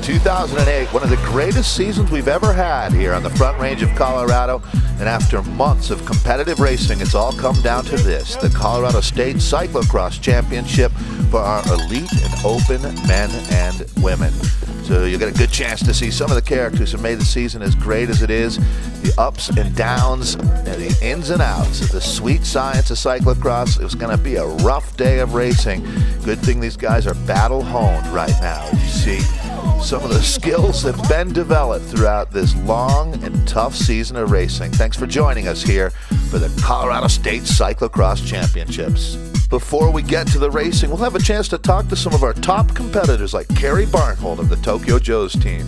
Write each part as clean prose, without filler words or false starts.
2008, one of the greatest seasons we've ever had here on the Front Range of Colorado. And after months of competitive racing, it's all come down to this, the Colorado State Cyclo-cross Championship for our elite and open men and women. So you'll get a good chance to see some of the characters who made the season as great as it is, the ups and downs, and the ins and outs of the sweet science of cyclocross. It was going to be a rough day of racing. Good thing these guys are battle-honed right now. You see some of the skills that have been developed throughout this long and tough season of racing. Thanks for joining us here for the Colorado State Cyclocross Championships. Before we get to the racing, we'll have a chance to talk to some of our top competitors like Carrie Barnholt of the Tokyo Joe's team.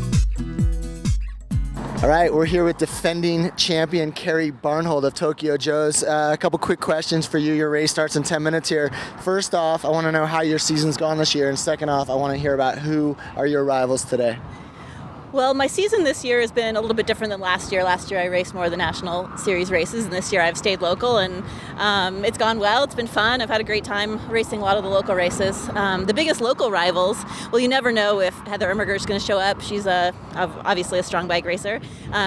All right, we're here with defending champion Carrie Barnholt of Tokyo Joe's. A couple quick questions for you. Your race starts in 10 minutes here. First off, I want to know how your season's gone this year, and second off, I want to hear about who are your rivals today. Well, my season this year has been a little bit different than last year. Last year I raced more of the National Series races, and this year I've stayed local, and it's gone well. It's been fun. I've had a great time racing a lot of the local races. The biggest local rivals, well, you never know if Heather Immerger is going to show up. She's obviously a strong bike racer.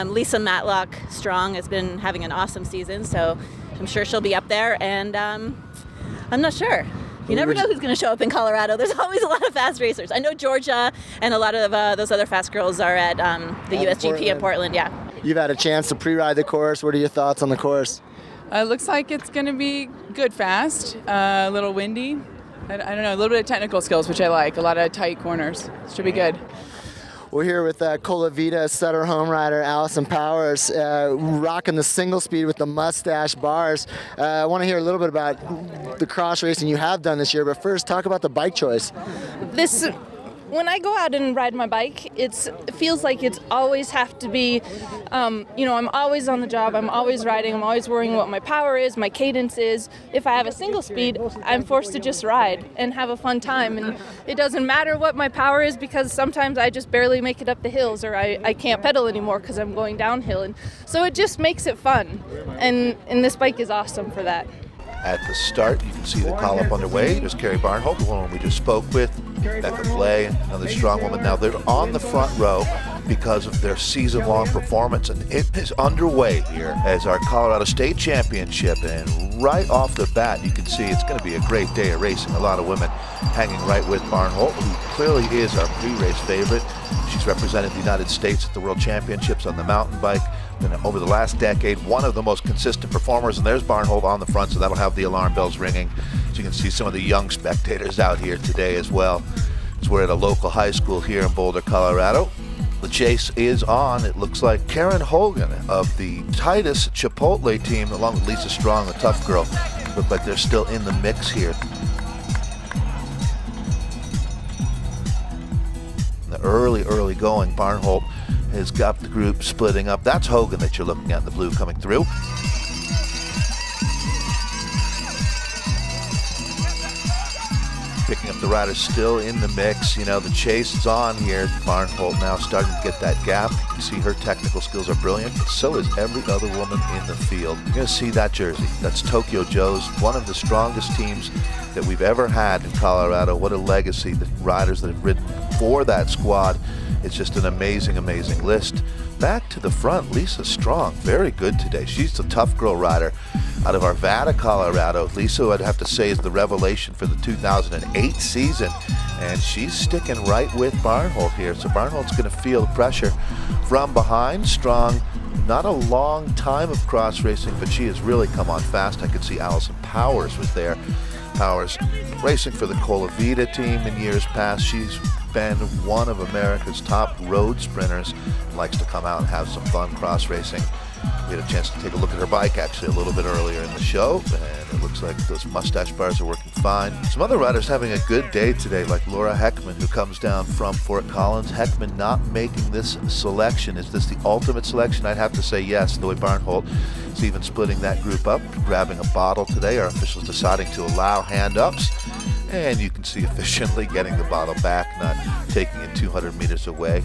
Lisa Matlock Strong has been having an awesome season, so I'm sure she'll be up there, and I'm not sure. You never know who's going to show up in Colorado. There's always a lot of fast racers. I know Georgia and a lot of those other fast girls are at the USGP in Portland, yeah. You've had a chance to pre-ride the course. What are your thoughts on the course? Looks like it's going to be good fast, a little windy. I don't know, a little bit of technical skills, which I like. A lot of tight corners. Should be good. We're here with Colavita Sutter home rider Allison Powers, rocking the single speed with the mustache bars. I want to hear a little bit about the cross racing you have done this year, but first talk about the bike choice. When I go out and ride my bike, it feels like it's always have to be, I'm always on the job, I'm always riding, I'm always worrying what my power is, my cadence is. If I have a single speed, I'm forced to just ride and have a fun time. And it doesn't matter what my power is, because sometimes I just barely make it up the hills, or I can't pedal anymore because I'm going downhill. And so it just makes it fun. And this bike is awesome for that. At the start, you can see the call-up underway. There's Carrie Barnholt, the woman we just spoke with, Becca Blay, another strong woman. Now they're on the front row because of their season-long performance, and it is underway here as our Colorado State Championship. And right off the bat, you can see it's going to be a great day of racing. A lot of women hanging right with Barnholt, who clearly is our pre-race favorite. She's represented the United States at the World Championships on the mountain bike. And over the last decade, one of the most consistent performers, and there's Barnholt on the front, so that'll have the alarm bells ringing. So you can see some of the young spectators out here today as well. As we're at a local high school here in Boulder, Colorado. The chase is on. It looks like Karen Hogan of the Titus Chipotle team, along with Lisa Strong, the tough girl, look like they're still in the mix here. In the early going, Barnholt has got the group splitting up. That's Hogan that you're looking at in the blue coming through. Picking up the riders still in the mix. You know, the chase is on here. Barnholt now starting to get that gap. You can see her technical skills are brilliant, but so is every other woman in the field. You're going to see that jersey. That's Tokyo Joe's, one of the strongest teams that we've ever had in Colorado. What a legacy, the riders that have ridden for that squad. It's just an amazing, amazing list. Back to the front, Lisa Strong, very good today. She's the tough girl rider out of Arvada, Colorado. Lisa, I'd have to say, is the revelation for the 2008 season, and she's sticking right with Barnholt here. So Barnholt's going to feel the pressure from behind. Strong, not a long time of cross racing, but she has really come on fast. I could see Allison Powers was there. Powers racing for the Colavita team in years past. She's been one of America's top road sprinters, likes to come out and have some fun cross racing. We had a chance to take a look at her bike actually a little bit earlier in the show, and it looks like those mustache bars are working fine. Some other riders having a good day today, like Laura Heckman, who comes down from Fort Collins. Heckman not making this selection. Is this the ultimate selection? I'd have to say yes. The way Barnholt is even splitting that group up, grabbing a bottle today. Our officials deciding to allow hand-ups. And you can see efficiently getting the bottle back, not taking it 200 meters away.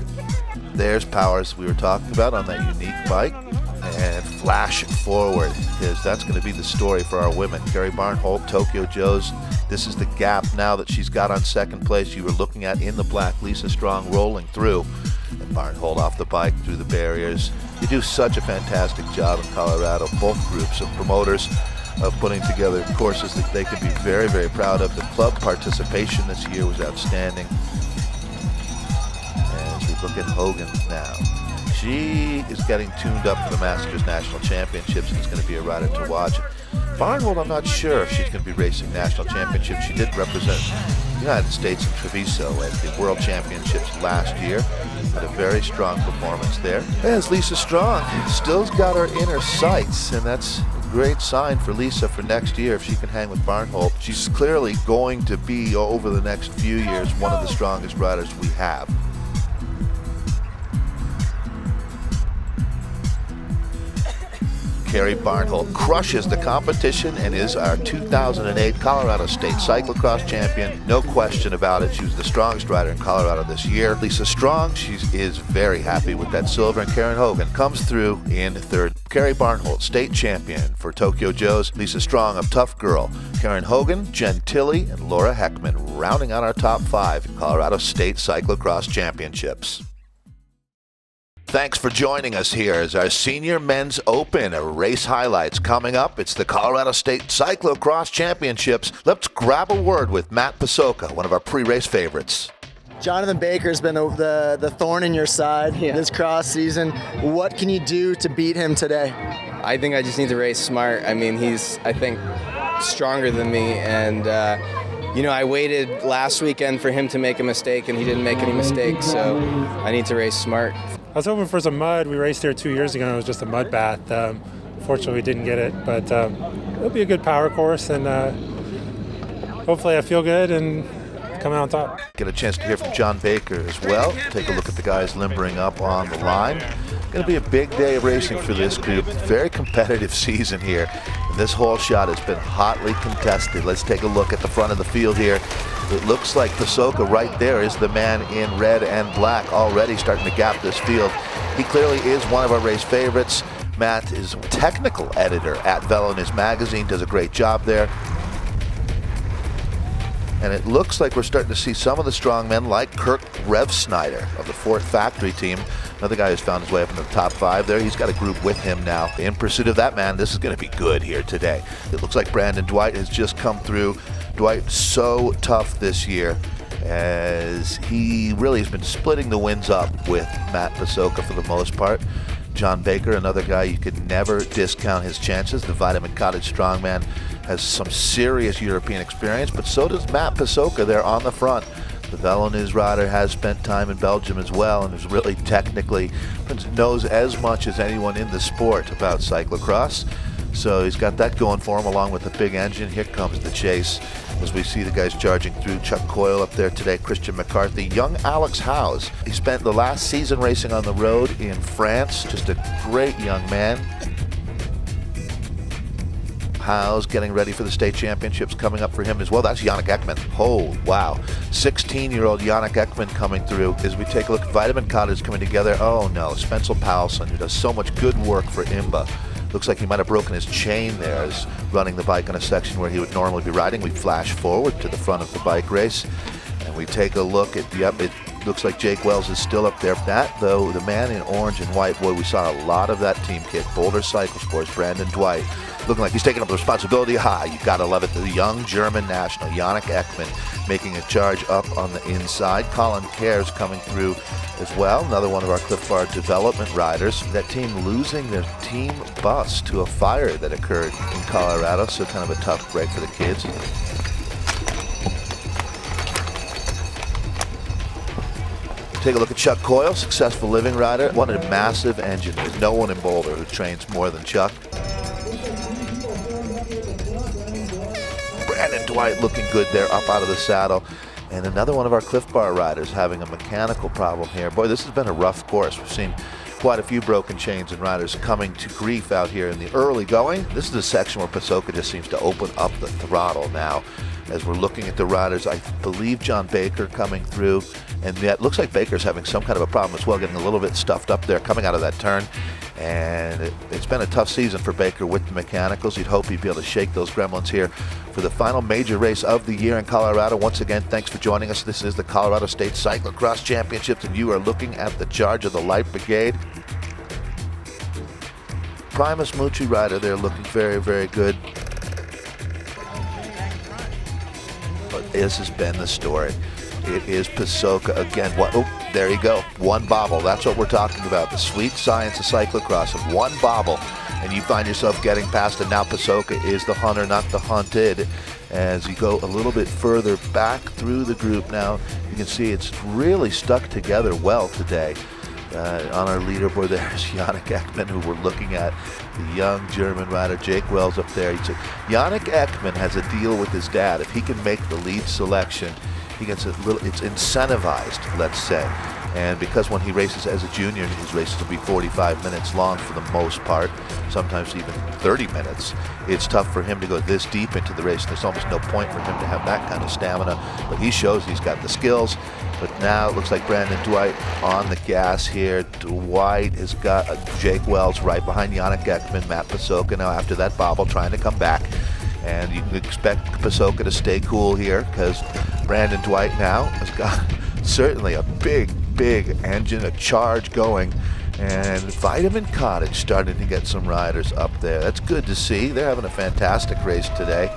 There's Powers we were talking about on that unique bike. and flash forward, because that's going to be the story for our women. Carrie Barnholt, Tokyo Joe's. This is the gap now that she's got on second place. You were looking at in the black, Lisa Strong rolling through, and Barnholt off the bike through the barriers. You do such a fantastic job in Colorado, both groups of promoters, of putting together courses that they could be very, very proud of. The club participation this year was outstanding. As we look at Hogan now, she is getting tuned up for the Masters National Championships, and it's going to be a rider to watch. Barnholt, I'm not sure if she's going to be racing national championships. She did represent the United States in Treviso at the World Championships last year. Had a very strong performance there. As Lisa Strong still's got her inner sights, and that's a great sign for Lisa for next year if she can hang with Barnholt. She's clearly going to be, over the next few years, one of the strongest riders we have. Carrie Barnholt crushes the competition and is our 2008 Colorado State Cyclocross champion. No question about it. She was the strongest rider in Colorado this year. Lisa Strong, she is very happy with that silver, and Karen Hogan comes through in third. Carrie Barnholt, state champion for Tokyo Joe's. Lisa Strong, a tough girl. Karen Hogan, Jen Tilley, and Laura Heckman rounding out our top 5 Colorado State Cyclocross championships. Thanks for joining us here as our Senior Men's Open race highlights coming up. It's the Colorado State Cyclo-cross Championships. Let's grab a word with Matt Pasoka, one of our pre-race favorites. Jonathan Baker's been the thorn in your side this cross season. What can you do to beat him today? I think I just need to race smart. I mean, he's, I think, stronger than me, and you know, I waited last weekend for him to make a mistake, and he didn't make any mistakes, so I need to race smart. I was hoping for some mud. We raced here 2 years ago, and it was just a mud bath. Fortunately, we didn't get it, but it'll be a good power course, and hopefully I feel good and come out on top. Get a chance to hear from John Baker as well. Take a look at the guys limbering up on the line. Going to be a big day of racing for this group. Very competitive season here. And this whole shot has been hotly contested. Let's take a look at the front of the field here. It looks like Pasoka right there is the man in red and black, already starting to gap this field. He clearly is one of our race favorites. Matt is a technical editor at Velo News Magazine, does a great job there. And it looks like we're starting to see some of the strong men like Kirk Rev Snyder of the Fort Factory team. Another guy who's found his way up into the top 5 there. He's got a group with him now. In pursuit of that man, this is going to be good here today. It looks like Brandon Dwight has just come through. Dwight so tough this year, as he really has been splitting the wins up with Matt Pasoka for the most part. John Baker, another guy you could never discount his chances. The Vitamin Cottage strongman has some serious European experience, but so does Matt Pasoka there on the front. The Velo News rider has spent time in Belgium as well, and is really technically knows as much as anyone in the sport about cyclocross. So he's got that going for him, along with the big engine. Here comes the chase as we see the guys charging through. Chuck Coyle up there today, Christian McCarthy, young Alex Howes. He spent the last season racing on the road in France, just a great young man. Howes getting ready for the state championships coming up for him as well. That's Yannick Ekman. Oh, wow. 16-year-old Yannick Ekman coming through. As we take a look at Vitamin Cottage coming together. Oh, no. Spencer Powelson, who does so much good work for IMBA. Looks like he might have broken his chain there as running the bike on a section where he would normally be riding. We flash forward to the front of the bike race, and we take a look at, yep, it looks like Jake Wells is still up there. That, though, the man in orange and white, boy, we saw a lot of that team kit. Boulder Cycle Sports, Brandon Dwight, looking like he's taking up the responsibility high. You've got to love it. The young German national, Yannick Ekman, making a charge up on the inside. Colin Cares coming through as well, another one of our Cliff Bar development riders. That team losing their team bus to a fire that occurred in Colorado, so kind of a tough break for the kids. Take a look at Chuck Coyle, successful living rider. What a massive engine. There's no one in Boulder who trains more than Chuck. Brandon Dwight looking good there, up out of the saddle. And another one of our Cliff Bar riders having a mechanical problem here. Boy, this has been a rough course. We've seen quite a few broken chains and riders coming to grief out here in the early going. This is a section where Pasoka just seems to open up the throttle now. As we're looking at the riders, I believe John Baker coming through, and yet looks like Baker's having some kind of a problem as well, getting a little bit stuffed up there coming out of that turn. And it's been a tough season for Baker with the mechanicals. You'd hope he'd be able to shake those gremlins here for the final major race of the year in Colorado. Once again, thanks for joining us. This is the Colorado State Cyclocross Championships, and you are looking at the charge of the Light Brigade. Primus Mucci rider there looking very, very good. But this has been the story. It is Pasoka again. Oh, there you go. One bobble. That's what we're talking about. The sweet science of cyclocross. Of one bobble, and you find yourself getting past it. Now Pasoka is the hunter, not the hunted. As you go a little bit further back through the group now, you can see it's really stuck together well today. On our leaderboard there's Yannick Ekman, who we're looking at, the young German rider. Jake Wells up there. Yannick Ekman has a deal with his dad. If he can make the lead selection, he gets it's incentivized, let's say. And because when he races as a junior, his races will be 45 minutes long for the most part, sometimes even 30 minutes. It's tough for him to go this deep into the race. There's almost no point for him to have that kind of stamina, but he shows he's got the skills. But now it looks like Brandon Dwight on the gas here. Dwight has got Jake Wells right behind Yannick Ekman, Matt Pasoka now after that bobble trying to come back. And you can expect Pasoka to stay cool here because Brandon Dwight now has got certainly a big engine, a charge going. And Vitamin Cottage starting to get some riders up there. That's good to see. They're having a fantastic race today.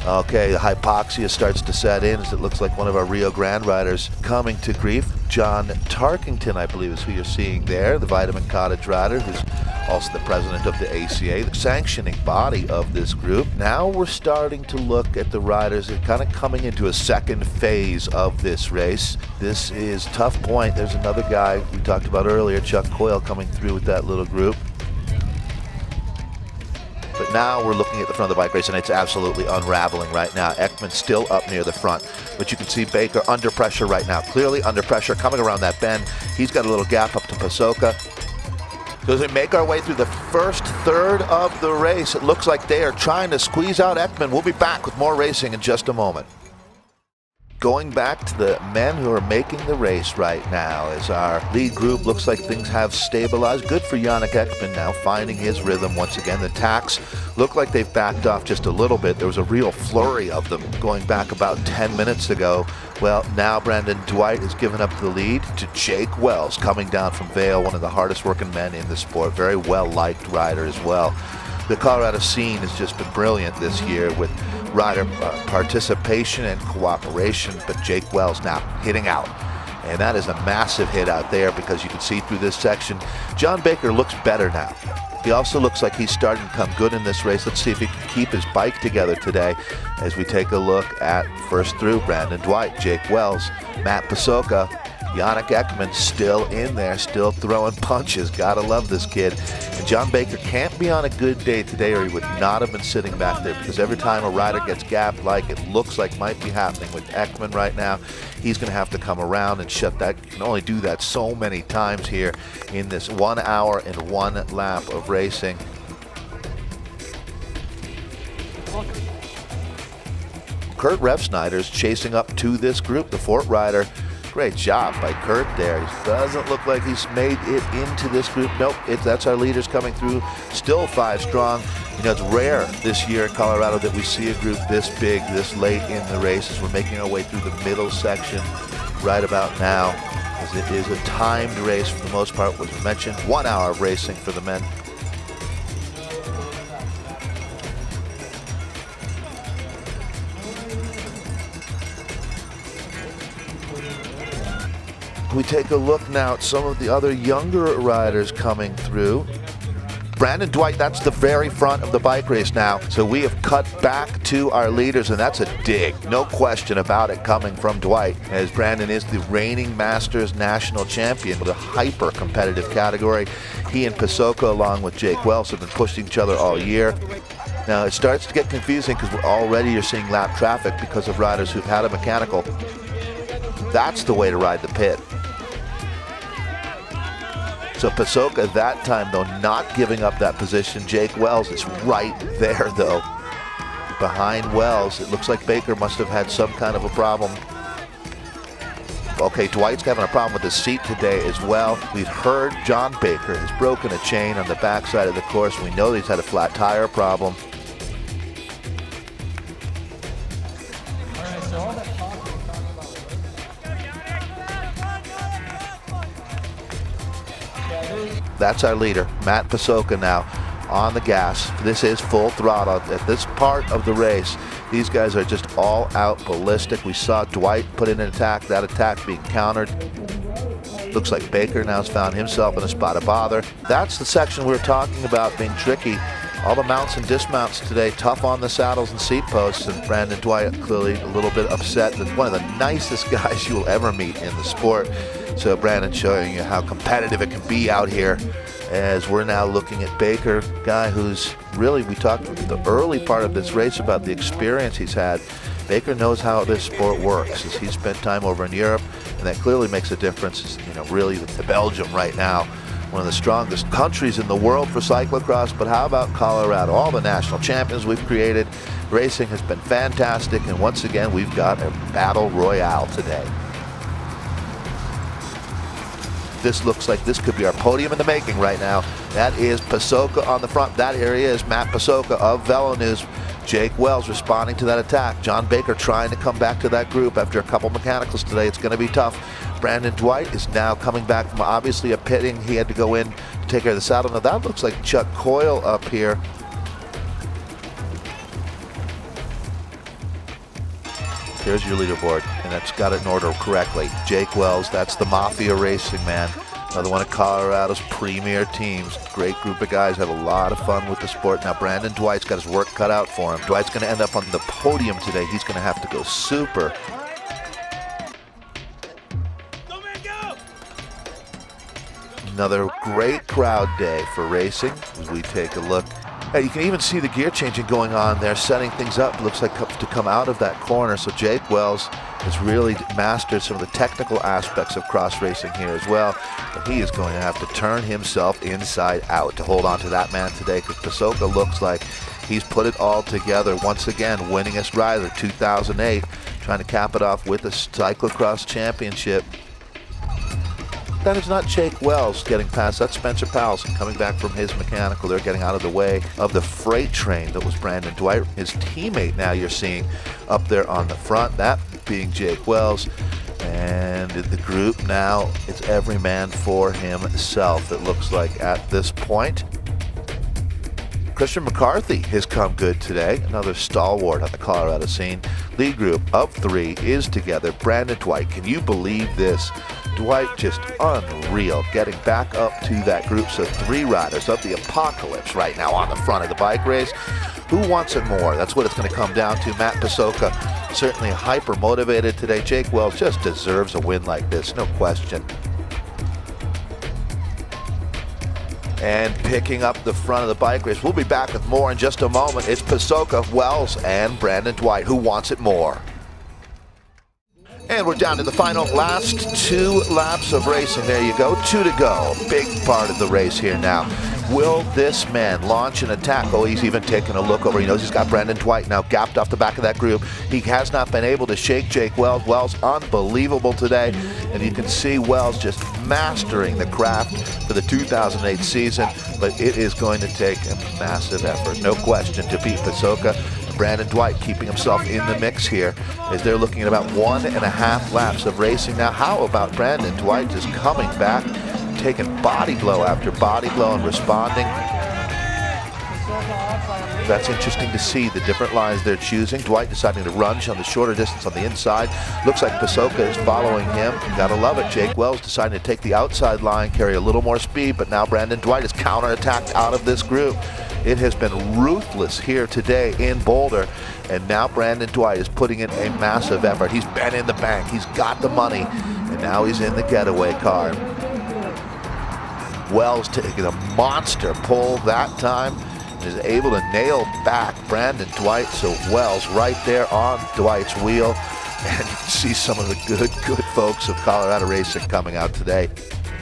Okay, the hypoxia starts to set in as it looks like one of our Rio Grande riders coming to grief. John Tarkington, I believe, is who you're seeing there, the Vitamin Cottage rider, who's also the president of the ACA, the sanctioning body of this group. Now we're starting to look at the riders that are kind of coming into a second phase of this race. This is Tough Point. There's another guy we talked about earlier, Chuck Coyle, coming through with that little group. But now we're looking at the front of the bike race, and it's absolutely unraveling right now. Ekman still up near the front, but you can see Baker under pressure right now. Clearly under pressure, coming around that bend. He's got a little gap up to Pasoka. So as we make our way through the first third of the race, it looks like they are trying to squeeze out Ekman. We'll be back with more racing in just a moment. Going back to the men who are making the race right now, as our lead group looks like things have stabilized. Good for Yannick Ekman now, finding his rhythm once again. The tacks look like they've backed off just a little bit. There was a real flurry of them going back about 10 minutes ago. Well, now Brandon Dwight has given up the lead to Jake Wells, coming down from Vail, one of the hardest working men in the sport. Very well-liked rider as well. The Colorado scene has just been brilliant this year with rider participation and cooperation, but Jake Wells now hitting out. And that is a massive hit out there because you can see through this section, John Baker looks better now. He also looks like he's starting to come good in this race. Let's see if he can keep his bike together today as we take a look at first through Brandon Dwight, Jake Wells, Matt Pasoka, Yannick Ekman still in there, still throwing punches. Gotta love this kid. And John Baker can't be on a good day today or he would not have been sitting back there, because every time a rider gets gapped like it looks like might be happening with Ekman right now, he's gonna have to come around and shut that. You can only do that so many times here in this 1 hour and 1 lap of racing. Kurt Refsnyder's chasing up to this group, the Fort rider. Great job by Kurt there. He doesn't look like he's made it into this group. Nope, that's our leaders coming through. Still 5 strong. You know, it's rare this year in Colorado that we see a group this big, this late in the race as we're making our way through the middle section right about now, as it is a timed race for the most part. Was mentioned 1 hour of racing for the men. We take a look now at some of the other younger riders coming through. Brandon Dwight, that's the very front of the bike race now. So we have cut back to our leaders, and that's a dig. No question about it coming from Dwight, as Brandon is the reigning Masters national champion with a hyper-competitive category. He and Pasoka, along with Jake Wells, have been pushing each other all year. Now it starts to get confusing because already you're seeing lap traffic because of riders who've had a mechanical. That's the way to ride the pit. So Pasoka that time, though, not giving up that position. Jake Wells is right there, though. Behind Wells, it looks like Baker must have had some kind of a problem. Okay, Dwight's having a problem with his seat today as well. We've heard John Baker has broken a chain on the backside of the course. We know he's had a flat tire problem. That's our leader, Matt Pasoka, now on the gas. This is full throttle. At this part of the race, these guys are just all out ballistic. We saw Dwight put in an attack, that attack being countered. Looks like Baker now has found himself in a spot of bother. That's the section we were talking about being tricky. All the mounts and dismounts today, tough on the saddles and seat posts, and Brandon Dwight clearly a little bit upset. One of the nicest guys you will ever meet in the sport. So Brandon showing you how competitive it can be out here, as we're now looking at Baker, guy who's really, we talked the early part of this race about the experience he's had. Baker knows how this sport works, as he's spent time over in Europe, and that clearly makes a difference. You know, really, the Belgium right now, one of the strongest countries in the world for cyclocross. But how about Colorado? All the national champions we've created. Racing has been fantastic, and once again, we've got a battle royale today. This looks like this could be our podium in the making right now. That is Pasoka on the front. That area is Matt Pasoka of Velo News. Jake Wells responding to that attack. John Baker trying to come back to that group after a couple mechanicals today. It's going to be tough. Brandon Dwight is now coming back from obviously a pitting. He had to go in to take care of the saddle. Now that looks like Chuck Coyle up here. Here's your leaderboard, and that's got it in order correctly. Jake Wells, that's the Mafia Racing, man. Another one of Colorado's premier teams. Great group of guys, have a lot of fun with the sport. Now Brandon Dwight's got his work cut out for him. Dwight's going to end up on the podium today. He's going to have to go super. Another great crowd day for racing as we take a look. You can even see the gear changing going on there, setting things up. Looks like to come out of that corner. So Jake Wells has really mastered some of the technical aspects of cross racing here as well. But he is going to have to turn himself inside out to hold on to that man today, because Pasoka looks like he's put it all together. Once again, winningest rider 2008, trying to cap it off with the Cyclo-cross championship. That is not Jake Wells getting past. That's Spencer Powellson coming back from his mechanical. They're getting out of the way of the freight train that was Brandon Dwight. His teammate now you're seeing up there on the front, that being Jake Wells. And the group now, it's every man for himself, it looks like at this point. Christian McCarthy has come good today, another stalwart on the Colorado scene. Lead group of 3 is together. Brandon Dwight, can you believe this? Dwight just unreal, getting back up to that group. So 3 riders of the apocalypse right now on the front of the bike race. Who wants it more? That's what it's going to come down to. Matt Pasoka certainly hyper motivated today. Jake Wells just deserves a win like this, no question. And picking up the front of the bike race. We'll be back with more in just a moment. It's Pasoka, Wells, and Brandon Dwight. Who wants it more? And we're down to the final last 2 laps of racing. There you go, 2 to go. Big part of the race here now. Will this man launch an attack? Oh, he's even taking a look over. He knows he's got Brandon Dwight now gapped off the back of that group. He has not been able to shake Jake Wells. Wells unbelievable today. And you can see Wells just mastering the craft for the 2008 season. But it is going to take a massive effort, no question, to beat Pasoka. Brandon Dwight keeping himself in the mix here as they're looking at about 1.5 laps of racing. Now, how about Brandon Dwight just coming back, taking body blow after body blow and responding? That's interesting to see the different lines they're choosing. Dwight deciding to lunge on the shorter distance on the inside. Looks like Pasoka is following him. Gotta love it. Jake Wells deciding to take the outside line, carry a little more speed, but now Brandon Dwight is counterattacked out of this group. It has been ruthless here today in Boulder, and now Brandon Dwight is putting in a massive effort. He's been in the bank, he's got the money, and now he's in the getaway car. Wells taking a monster pull that time, and is able to nail back Brandon Dwight, so Wells right there on Dwight's wheel, and you can see some of the good folks of Colorado racing coming out today.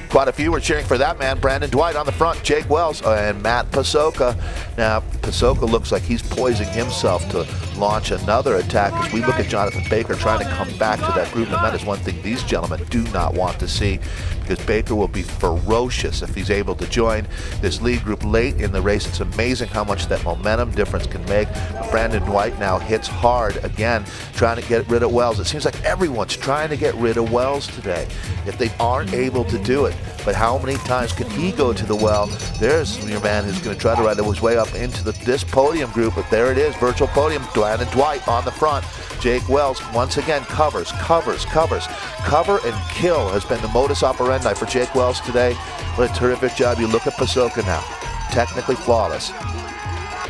Quite a few were cheering for that man, Brandon Dwight on the front, Jake Wells, and Matt Pasoka. Now, Pasoka looks like he's poising himself to launch another attack as we look at Jonathan Baker trying to come back to that group, and that is one thing these gentlemen do not want to see, because Baker will be ferocious if he's able to join this lead group late in the race. It's amazing how much that momentum difference can make. Brandon Dwight now hits hard again, trying to get rid of Wells. It seems like everyone's trying to get rid of Wells today if they aren't able to do it. But how many times can he go to the well? There's your man who's going to try to ride his way up into this podium group, but there it is, virtual podium. Brandon Dwight on the front. Jake Wells once again covers. Cover and kill has been the modus operandi for Jake Wells today. What a terrific job. You look at Pasoka now, technically flawless.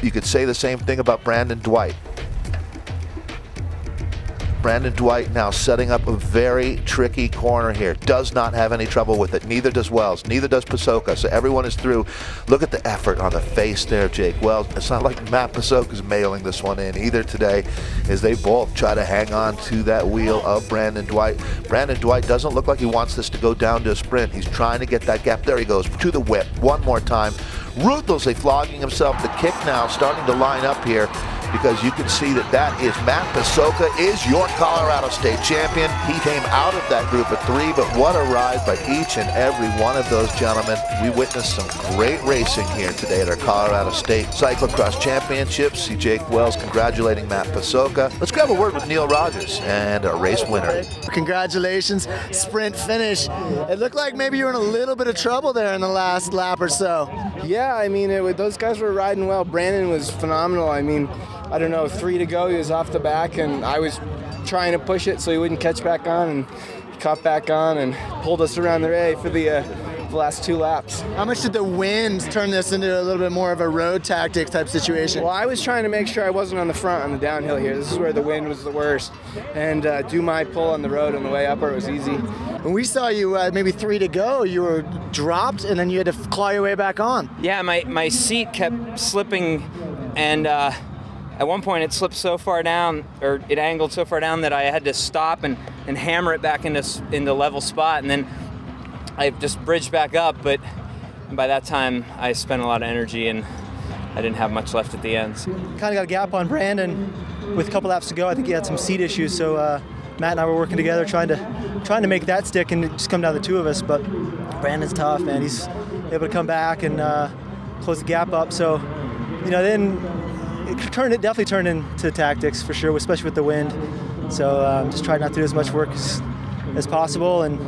You could say the same thing about Brandon Dwight. Brandon Dwight now setting up a very tricky corner here. Does not have any trouble with it. Neither does Wells. Neither does Pasoka. So everyone is through. Look at the effort on the face there of Jake Wells. It's not like Matt Pasoka's mailing this one in either today, as they both try to hang on to that wheel of Brandon Dwight. Brandon Dwight doesn't look like he wants this to go down to a sprint. He's trying to get that gap. There he goes to the whip one more time. Ruthlessly flogging himself. The kick now starting to line up here, because you can see that is Matt Pasoka is your Colorado State champion. He came out of that group of 3, but what a ride by each and every one of those gentlemen. We witnessed some great racing here today at our Colorado State Cyclo-cross Championships. See Jake Wells congratulating Matt Pasoka. Let's grab a word with Neil Rogers and our race winner. Congratulations, sprint finish. It looked like maybe you were in a little bit of trouble there in the last lap or so. Yeah, I mean, those guys were riding well. Brandon was phenomenal. I mean, I don't know, 3 to go, he was off the back, and I was trying to push it so he wouldn't catch back on, and he caught back on and pulled us around the ray for the last 2 laps. How much did the wind turn this into a little bit more of a road tactic type situation? Well, I was trying to make sure I wasn't on the front on the downhill here. This is where the wind was the worst, and do my pull on the road on the way up where it was easy. When we saw you maybe 3 to go, you were dropped, and then you had to claw your way back on. Yeah, my seat kept slipping, and at one point it slipped so far down, or it angled so far down, that I had to stop and hammer it back into level spot, and then I just bridged back up. But by that time I spent a lot of energy and I didn't have much left at the end. So. Kind of got a gap on Brandon with a couple laps to go. I think he had some seat issues, so Matt and I were working together trying to make that stick and just come down to the 2 of us. But Brandon's tough, man. He's able to come back and close the gap up. So, then it definitely turned into tactics for sure, especially with the wind. So just tried not to do as much work as possible, and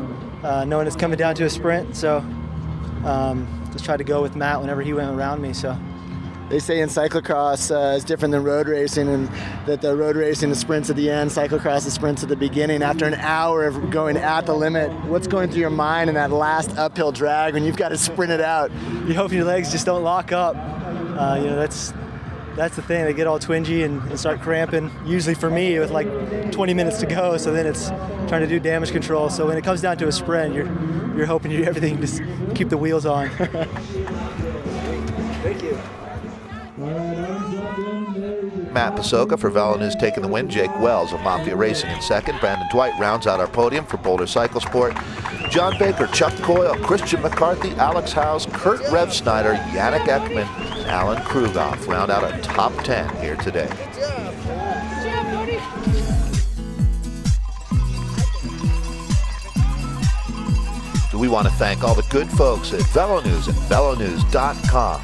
knowing it's coming down to a sprint. So just tried to go with Matt whenever he went around me. So. They say in cyclocross is different than road racing, and that the road racing is sprints at the end, cyclocross is sprints at the beginning. After an hour of going at the limit, what's going through your mind in that last uphill drag when you've got to sprint it out? You hope your legs just don't lock up. That's the thing. They get all twingy and start cramping. Usually for me, with like 20 minutes to go, so then it's trying to do damage control. So when it comes down to a sprint, you're hoping you do everything to keep the wheels on. Thank you. Matt Pasoka for Velo News taking the win. Jake Wells of Mafia Racing in second. Brandon Dwight rounds out our podium for Boulder Cyclosport. John Baker, Chuck Coyle, Christian McCarthy, Alex Howes, Kurt Rev Snyder, Yannick Ekman, and Alan Krugoff round out our top 10 here today. We want to thank all the good folks at Velo News and VeloNews.com.